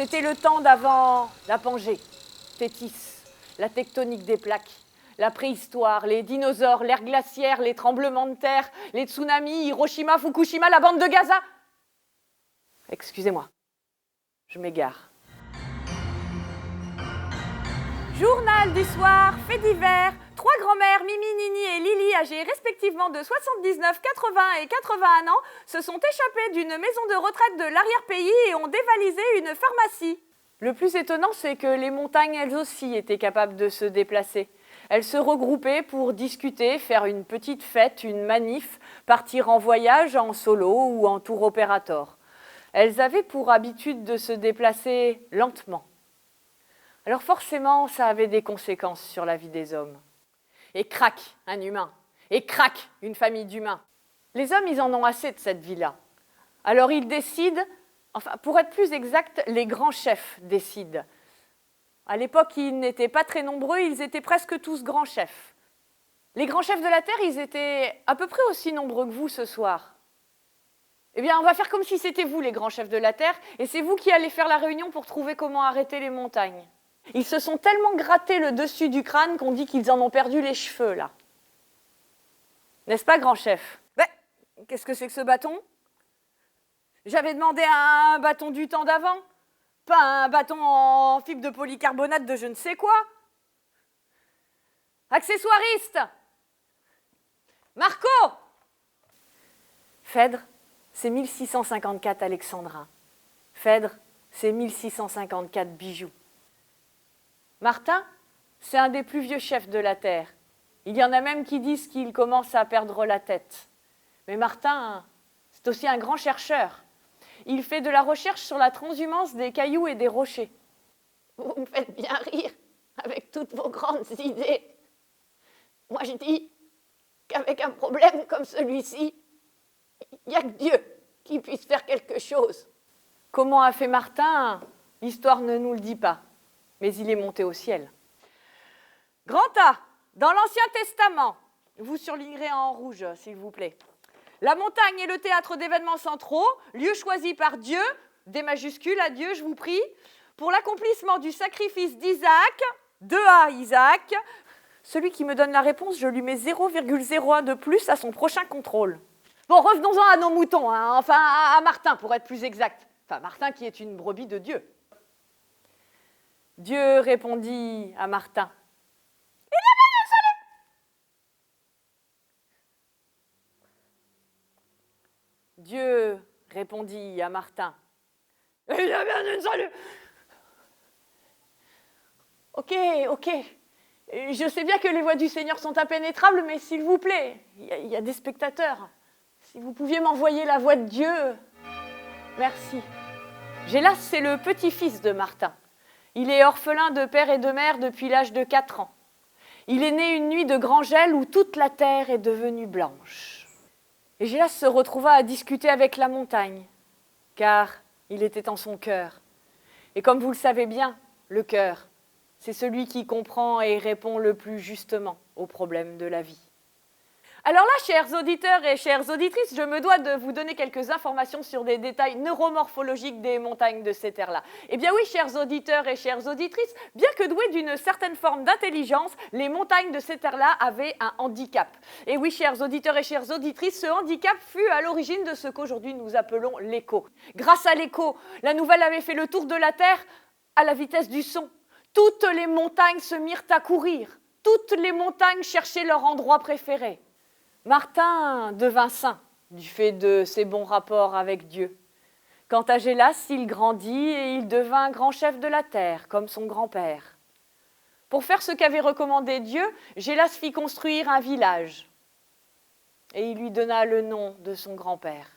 C'était le temps d'avant la Pangée, Tétis, la tectonique des plaques, la préhistoire, les dinosaures, l'ère glaciaire, les tremblements de terre, les tsunamis, Hiroshima, Fukushima, la bande de Gaza. Excusez-moi, je m'égare. Journal du soir, faits divers. 3 grand-mères, Mimi, Nini et Lily, âgées respectivement de 79, 80 et 81 ans, se sont échappées d'une maison de retraite de l'arrière-pays et ont dévalisé une pharmacie. Le plus étonnant, c'est que les montagnes, elles aussi, étaient capables de se déplacer. Elles se regroupaient pour discuter, faire une petite fête, une manif, partir en voyage en solo ou en tour opérateur. Elles avaient pour habitude de se déplacer lentement. Alors forcément, ça avait des conséquences sur la vie des hommes. Et crac, un humain. Et crac, une famille d'humains. Les hommes, ils en ont assez de cette vie-là. Alors ils décident, enfin pour être plus exact, les grands chefs décident. À l'époque, ils n'étaient pas très nombreux, ils étaient presque tous grands chefs. Les grands chefs de la Terre, ils étaient à peu près aussi nombreux que vous ce soir. Eh bien, on va faire comme si c'était vous, les grands chefs de la Terre, et c'est vous qui allez faire la réunion pour trouver comment arrêter les montagnes. Ils se sont tellement grattés le dessus du crâne qu'on dit qu'ils en ont perdu les cheveux, là. N'est-ce pas, grand chef? Ben, qu'est-ce que c'est que ce bâton? J'avais demandé un bâton du temps d'avant, pas un bâton en fibre de polycarbonate de je ne sais quoi. Accessoiriste! Marco! Phèdre, c'est 1654 alexandrins. Phèdre, c'est 1654 bijoux. Martin, c'est un des plus vieux chefs de la Terre. Il y en a même qui disent qu'il commence à perdre la tête. Mais Martin, c'est aussi un grand chercheur. Il fait de la recherche sur la transhumance des cailloux et des rochers. Vous me faites bien rire avec toutes vos grandes idées. Moi, je dis qu'avec un problème comme celui-ci, il n'y a que Dieu qui puisse faire quelque chose. Comment a fait Martin? L'histoire ne nous le dit pas. Mais il est monté au ciel. Grand A, dans l'Ancien Testament, vous surlignerez en rouge, s'il vous plaît. La montagne est le théâtre d'événements centraux, lieu choisi par Dieu, des majuscules à Dieu, je vous prie, pour l'accomplissement du sacrifice d'Isaac, 2A Isaac. Celui qui me donne la réponse, je lui mets 0,01 de plus à son prochain contrôle. Bon, revenons-en à nos moutons, hein, enfin à Martin, pour être plus exact. Enfin, Martin qui est une brebis de Dieu. Dieu répondit à Martin. Il y a bien une salut. Dieu répondit à Martin. Il y a bien une salut. Ok. Je sais bien que les voies du Seigneur sont impénétrables, mais s'il vous plaît, il y a des spectateurs. Si vous pouviez m'envoyer la voix de Dieu. Merci. Gélas, c'est le petit-fils de Martin. Il est orphelin de père et de mère depuis l'âge de 4 ans. Il est né une nuit de grand gel où toute la terre est devenue blanche. Et Gélas se retrouva à discuter avec la montagne, car il était en son cœur. Et comme vous le savez bien, le cœur, c'est celui qui comprend et répond le plus justement aux problèmes de la vie. Alors là, chers auditeurs et chères auditrices, je me dois de vous donner quelques informations sur des détails neuromorphologiques des montagnes de ces terres-là. Eh bien oui, chers auditeurs et chères auditrices, bien que douées d'une certaine forme d'intelligence, les montagnes de ces terres-là avaient un handicap. Et oui, chers auditeurs et chères auditrices, ce handicap fut à l'origine de ce qu'aujourd'hui nous appelons l'écho. Grâce à l'écho, la nouvelle avait fait le tour de la Terre à la vitesse du son. Toutes les montagnes se mirent à courir. Toutes les montagnes cherchaient leur endroit préféré. Martin devint saint du fait de ses bons rapports avec Dieu. Quant à Gélas, il grandit et il devint grand chef de la terre, comme son grand-père. Pour faire ce qu'avait recommandé Dieu, Gélas fit construire un village et il lui donna le nom de son grand-père.